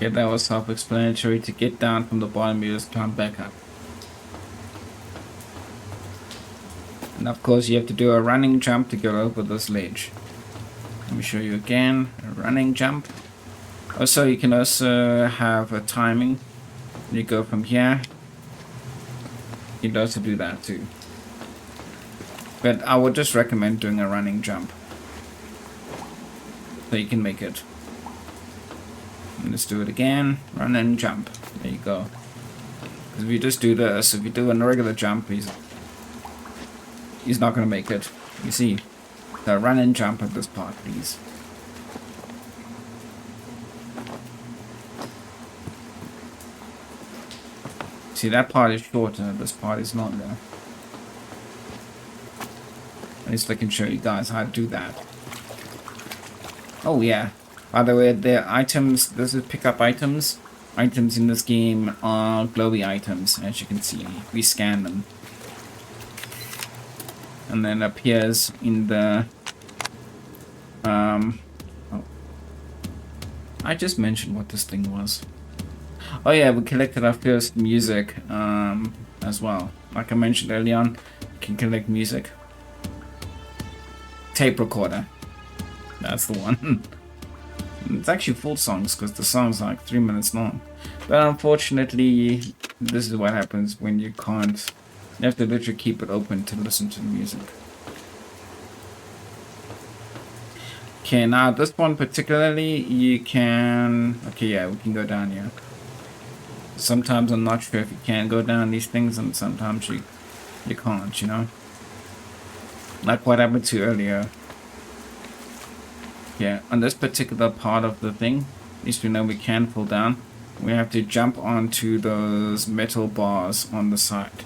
Yeah, that was self-explanatory. To get down from the bottom, you just climb back up. And of course, you have to do a running jump to get over this ledge. Let me show you again. A running jump. Also, you can also have a timing. You go from here. You can also do that too. But I would just recommend doing a running jump, so you can make it. And let's do it again. Run and jump. There you go. Because if you just do this, if you do a regular jump, he's not going to make it. You see, so run and jump at this part, please. See, that part is shorter. This part is longer. At least I can show you guys how to do that. Oh yeah. By the way, the items, this is pick up items. Items in this game are glowy items, as you can see. We scan them. And then it appears in the... Oh. I just mentioned what this thing was. Oh yeah, we collected our first music as well. Like I mentioned earlier on, you can collect music. Tape recorder. That's the one. It's actually full songs because the song's like 3 minutes long. But unfortunately, this is what happens when you can't. You have to literally keep it open to listen to the music. Okay, now this one particularly, you can... Okay, yeah, we can go down here. Sometimes I'm not sure if you can go down these things, and sometimes you can't, you know? Like what happened to earlier. Yeah, on this particular part of the thing, at least we know we can fall down. We have to jump onto those metal bars on the side.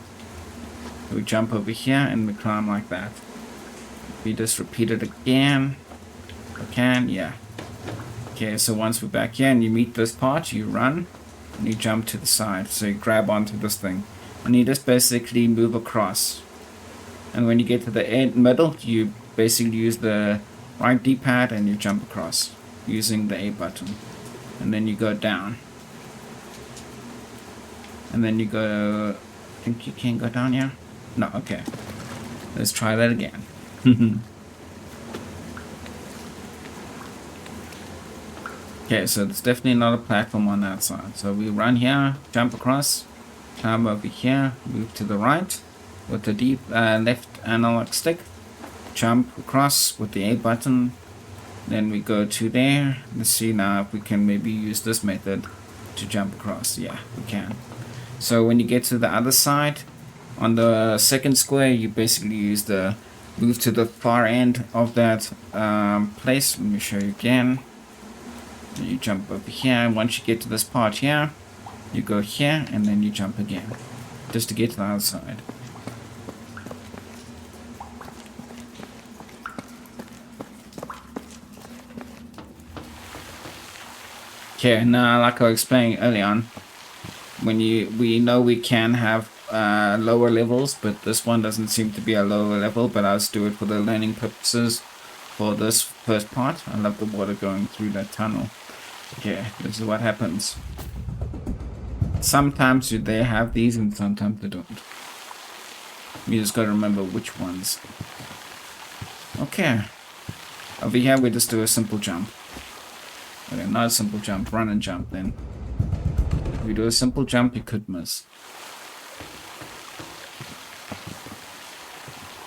We jump over here and we climb like that. We just repeat it again. We can, yeah. Okay, so once we're back here and you meet this part, you run and you jump to the side. So you grab onto this thing and you just basically move across. And when you get to the middle, you basically use the right D-pad and you jump across using the A button. And then you go down. And then you go... I think you can go down here? No, okay. Let's try that again. Okay, so there's definitely not a platform on that side. So we run here, jump across, climb over here, move to the right with the left analog stick, jump across with the A button, then we go to there. Let's see now if we can maybe use this method to jump across. Yeah, we can. So when you get to the other side, on the second square, you basically use the move to the far end of that place. Let me show you again. You jump over here, and once you get to this part here, you go here, and then you jump again, just to get to the other side. Okay, now like I explained early on, when we know we can have lower levels, but this one doesn't seem to be a lower level, but I'll just do it for the learning purposes for this first part. I love the water going through that tunnel. Okay, this is what happens. Sometimes they have these and sometimes they don't. You just gotta remember which ones. Okay. Over here we just do a simple jump. Okay, not a simple jump, run and jump then. If you do a simple jump, you could miss.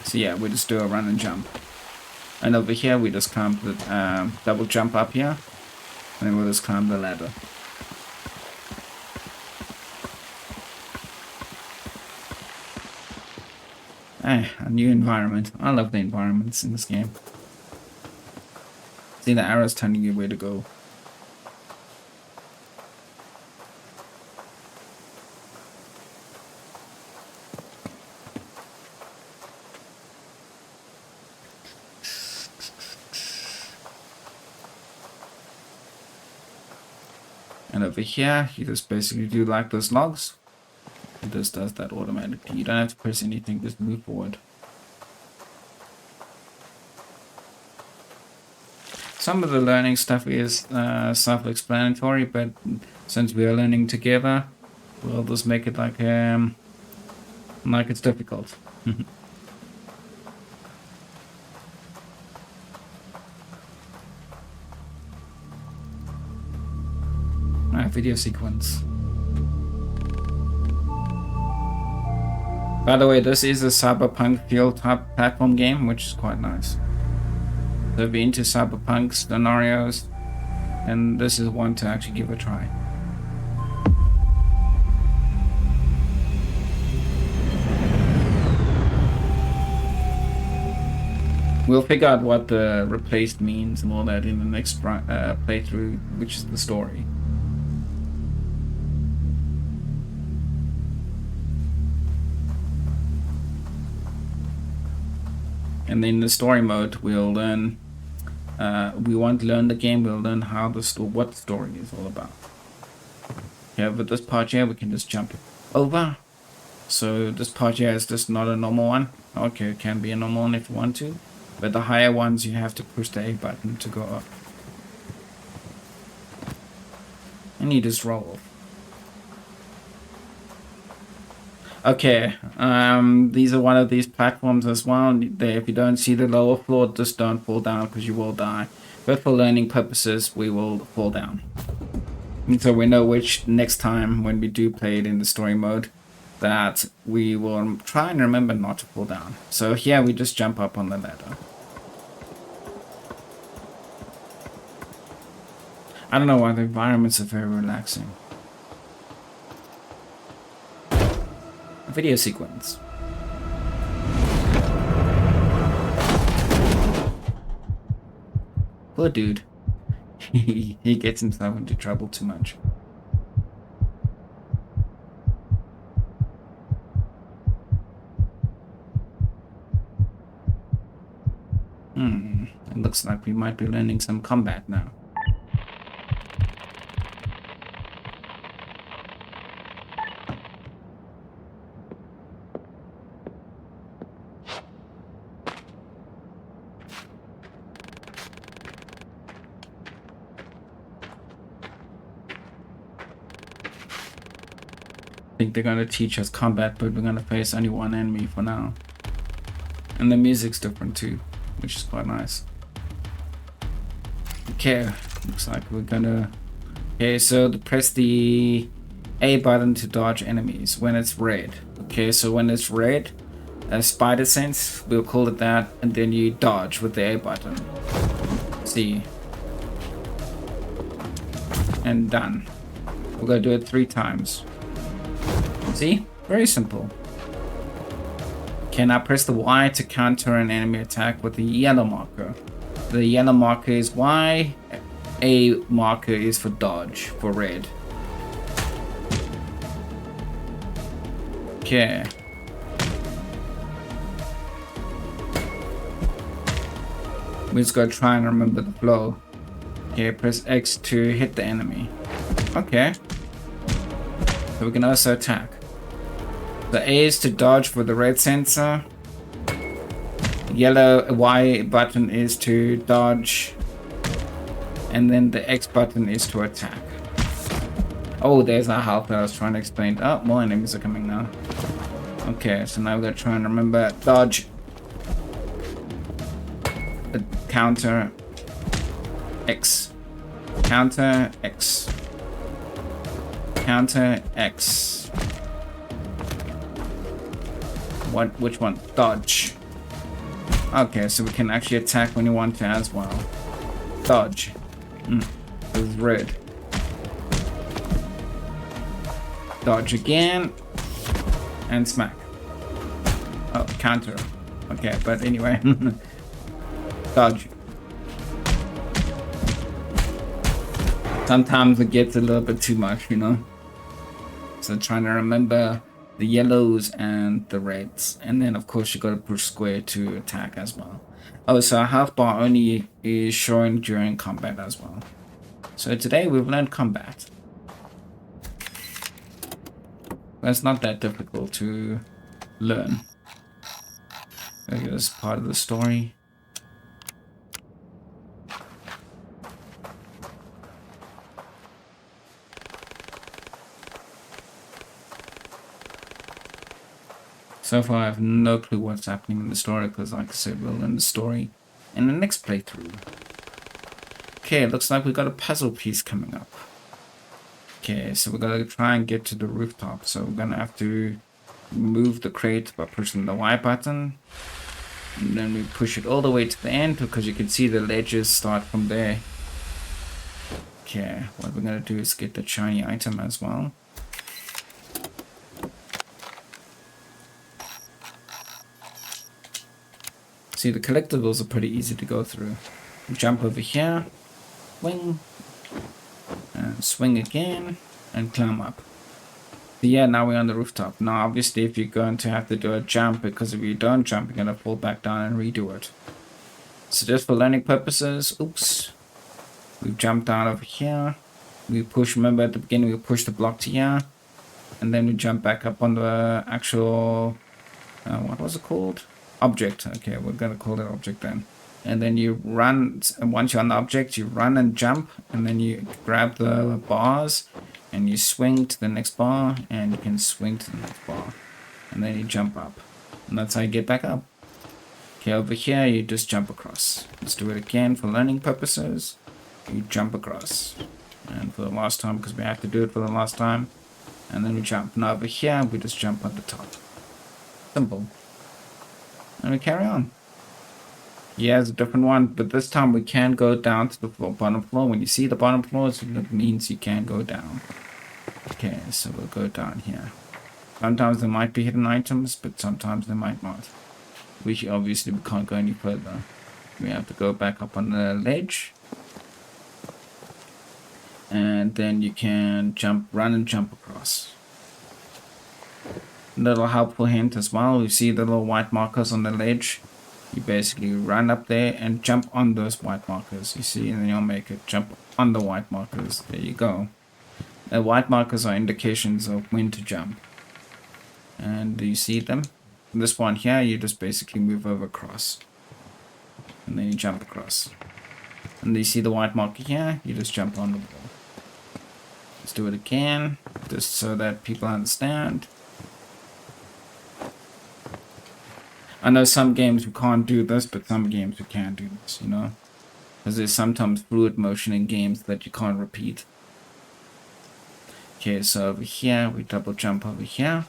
So yeah, we just do a run and jump. And over here we just climb the double jump up here. And then we'll just climb the ladder. A new environment. I love the environments in this game. See, the arrows telling you where to go. And over here, you just basically do like those logs. It just does that automatically. You don't have to press anything, just move forward. Some of the learning stuff is self-explanatory, but Since we are learning together, we'll just make it like it's difficult. Video sequence. By the way, this is a cyberpunk feel type platform game, which is quite nice. So if you're into cyberpunk scenarios, and this is one to actually give a try. We'll figure out what the replaced means and all that in the next playthrough, which is the story. And then the story mode, we'll learn. We won't learn the game. We'll learn how what the story is all about. Yeah, but this part here, we can just jump over. So this part here is just not a normal one. Okay, it can be a normal one if you want to, but the higher ones you have to push the A button to go up. And you just roll. Okay, these are one of these platforms as well. If you don't see the lower floor, just don't fall down because you will die. But for learning purposes, we will fall down. And so we know which next time when we do play it in the story mode, that we will try and remember not to fall down. So here we just jump up on the ladder. I don't know why the environments are very relaxing. Video sequence. Poor dude. He gets himself into trouble too much. It looks like we might be learning some combat now. I think they're gonna teach us combat, but we're gonna face only one enemy for now. And the music's different too, which is quite nice. Okay, looks like we're gonna... Okay, so press the A button to dodge enemies when it's red. Okay, so when it's red, spider sense, we'll call it that, and then you dodge with the A button. See. And done. We're gonna do it 3 times. See? Very simple. Okay, now press the Y to counter an enemy attack with the yellow marker. The yellow marker is Y, A marker is for dodge, for red. Okay. We just gotta try and remember the flow. Okay, press X to hit the enemy. Okay. So we can also attack. The A is to dodge for the red sensor. Yellow Y button is to dodge. And then the X button is to attack. Oh, there's our health that I was trying to explain. Oh, more enemies are coming now. Okay, so now we're gonna try and remember dodge. Counter X. Counter X. Counter X. Which one? Dodge. Okay, so we can actually attack when you want to as well. Dodge. This is red. Dodge again. And smack. Oh, counter. Okay, but anyway. Dodge. Sometimes it gets a little bit too much, you know? So trying to remember the yellows and the reds, and then of course you gotta push square to attack as well. Oh, so our health bar only is shown during combat as well. So today we've learned combat. But it's not that difficult to learn. I guess it's part of the story. So far, I have no clue what's happening in the story because, like I said, we'll learn the story in the next playthrough. Okay, it looks like we got a puzzle piece coming up. Okay, so we're gonna try and get to the rooftop. So we're gonna have to move the crate by pushing the Y button. And then we push it all the way to the end because you can see the ledges start from there. Okay, what we're gonna do is get the shiny item as well. See, the collectibles are pretty easy to go through. Jump over here, swing, and swing again, and climb up. So yeah, now we're on the rooftop. Now, obviously, if you're going to have to do a jump, because if you don't jump, you're going to fall back down and redo it. So just for learning purposes, oops, we jumped down over here. We push, remember at the beginning, we push the block to here. And then we jump back up on the actual, what was it called? Object. Okay, we're going to call it object then. And then you run, and once you're on the object, you run and jump, and then you grab the bars, and you swing to the next bar, and you can swing to the next bar. And then you jump up. And that's how you get back up. Okay, over here, you just jump across. Let's do it again for learning purposes. You jump across. And for the last time, because we have to do it for the last time. And then we jump. Now over here, we just jump on the top. Simple. And we carry on. Yeah, it's a different one, but this time we can go down to the bottom floor. When you see the bottom floor, it means you can go down. Okay, so we'll go down here. Sometimes there might be hidden items, but sometimes there might not. Which obviously we can't go any further. We have to go back up on the ledge. And then you can jump, run and jump across. Little helpful hint as well. You see the little white markers on the ledge. You basically run up there and jump on those white markers, you see, and then you'll make it jump on the white markers. There you go. The white markers are indications of when to jump. And do you see them? This one here, you just basically move over across. And then you jump across. And you see the white marker here, you just jump on the wall. Let's do it again, just so that people understand. I know some games we can't do this, but some games we can do this, you know? Because there's sometimes fluid motion in games that you can't repeat. Okay, so over here, we double jump over here.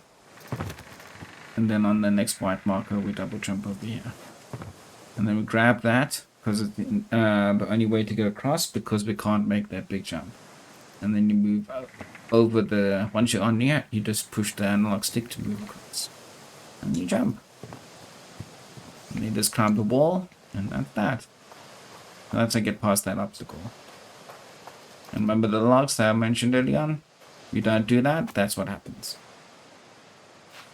And then on the next white marker, we double jump over here. And then we grab that, because it's the only way to get across, because we can't make that big jump. And then you move over the... Once you're on here, you just push the analog stick to move across. And you jump. And you just climb the wall, and that's that. So that's how I get past that obstacle. And remember the logs that I mentioned earlier on? If you don't do that, that's what happens.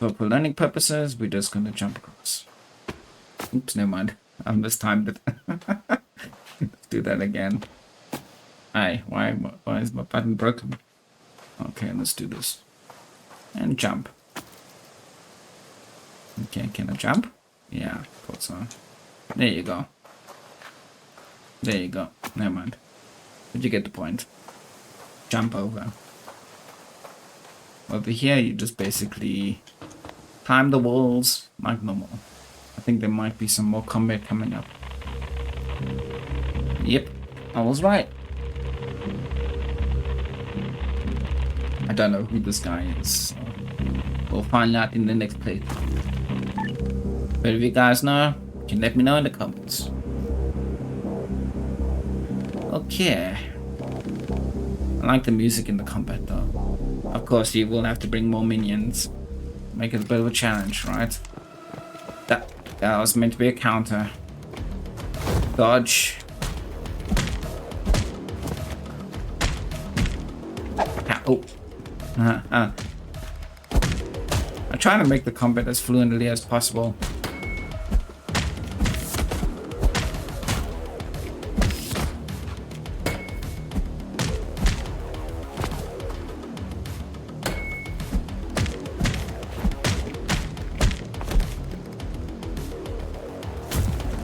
So for learning purposes, we're just going to jump across. Oops, never mind. I mistimed it. Let's do that again. Aye, why is my button broken? Okay, let's do this. And jump. Okay, can I jump? Yeah, thought so. There you go. There you go. Never mind. But you get the point. Jump over. Over here, you just basically climb the walls like normal. I think there might be some more combat coming up. Yep, I was right. I don't know who this guy is, so we'll find out in the next playthrough. But if you guys know, you can let me know in the comments. Okay. I like the music in the combat though. Of course, you will have to bring more minions. Make it a bit of a challenge, right? That was meant to be a counter. Dodge. Oh. I'm trying to make the combat as fluently as possible.